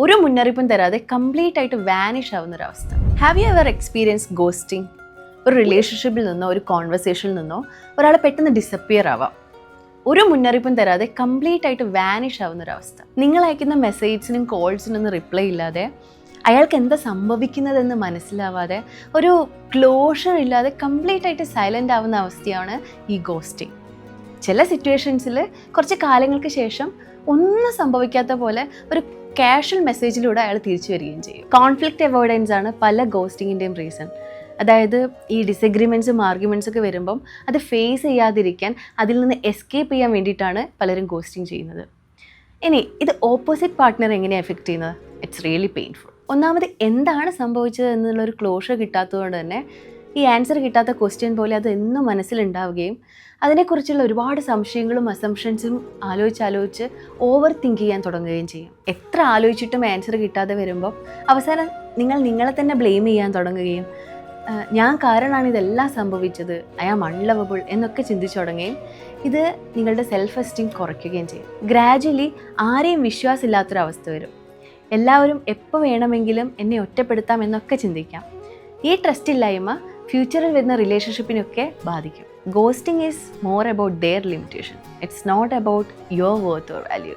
ഒരു മുന്നറിയിപ്പും തരാതെ കംപ്ലീറ്റ് ആയിട്ട് വാനിഷ് ആവുന്ന ഒരു അവസ്ഥ. Have you ever experience ghosting? ഒരു റിലേഷൻഷിപ്പിൽ നിന്നോ ഒരു കോൺവെർസേഷനിൽ നിന്നോ ഒരാൾ പെട്ടെന്ന് ഡിസപ്പിയർ ആവാം, ഒരു മുന്നറിയിപ്പും തരാതെ കംപ്ലീറ്റ് ആയിട്ട് വാനിഷ് ആവുന്ന ഒരു അവസ്ഥ. നിങ്ങൾ അയക്കുന്ന മെസ്സേജ്സിനും കോൾസിനൊന്നും റിപ്ലൈ ഇല്ലാതെ, അയാൾക്ക് എന്താ സംഭവിക്കുന്നതെന്ന് മനസ്സിലാവാതെ, ഒരു ക്ലോഷർ ഇല്ലാതെ കംപ്ലീറ്റ് ആയിട്ട് സൈലൻ്റ് ആവുന്ന അവസ്ഥയാണ് ഈ ഗോസ്റ്റിംഗ്. ചില സിറ്റുവേഷൻസിൽ കുറച്ച് കാലങ്ങൾക്ക് ശേഷം ഒന്നും സംഭവിക്കാത്ത പോലെ ഒരു കാഷ്വൽ മെസ്സേജിലൂടെ അയാൾ തിരിച്ചു വരികയും ചെയ്യും. കോൺഫ്ലിക്റ്റ് അവോയ്ഡൻസ് ആണ് പല ഗോസ്റ്റിങ്ങിൻ്റെയും റീസൺ. അതായത് ഈ ഡിസഗ്രിമെൻറ്റ്സും ആർഗ്യുമെൻറ്റ്സ് ഒക്കെ വരുമ്പം അത് ഫേസ് ചെയ്യാതിരിക്കാൻ, അതിൽ നിന്ന് എസ്കേപ്പ് ചെയ്യാൻ വേണ്ടിയിട്ടാണ് പലരും ഗോസ്റ്റിംഗ് ചെയ്യുന്നത്. ഇനി ഇത് ഓപ്പോസിറ്റ് പാർട്ട്ണർ എങ്ങനെയാണ് എഫക്റ്റ് ചെയ്യുന്നത്? It's really painful. ഒന്നാമത് എന്താണ് സംഭവിച്ചത് എന്നുള്ളൊരു ക്ലോഷർ കിട്ടാത്തതുകൊണ്ട് തന്നെ ഈ ആൻസർ കിട്ടാത്ത ക്വസ്റ്റ്യൻ പോലെ അത് എന്നും മനസ്സിലുണ്ടാവുകയും അതിനെക്കുറിച്ചുള്ള ഒരുപാട് സംശയങ്ങളും അസംഷൻസും ആലോചിച്ച് ഓവർ തിങ്ക് ചെയ്യാൻ തുടങ്ങുകയും ചെയ്യും. എത്ര ആലോചിച്ചിട്ടും ആൻസർ കിട്ടാതെ വരുമ്പോൾ അവസാനം നിങ്ങളെ തന്നെ ബ്ലെയിം ചെയ്യാൻ തുടങ്ങുകയും ഞാൻ കാരണമാണ് ഇതെല്ലാം സംഭവിച്ചത്, ഐ ആം അൺലവബിൾ എന്നൊക്കെ ചിന്തിച്ചു തുടങ്ങുകയും ഇത് നിങ്ങളുടെ സെൽഫ് എസ്റ്റീം കുറയ്ക്കുകയും ചെയ്യും. ഗ്രാജ്വലി ആരെയും വിശ്വാസമില്ലാത്തൊരവസ്ഥ വരും. എല്ലാവരും എപ്പോൾ വേണമെങ്കിലും എന്നെ ഒറ്റപ്പെടുത്താം എന്നൊക്കെ ചിന്തിക്കാം. ഈ ട്രസ്റ്റ് ഇല്ലായ്മ ഫ്യൂച്ചറിൽ വരുന്ന റിലേഷൻഷിപ്പിനൊക്കെ ബാധിക്കും. Ghosting is more about their limitation. It's not about your worth or value.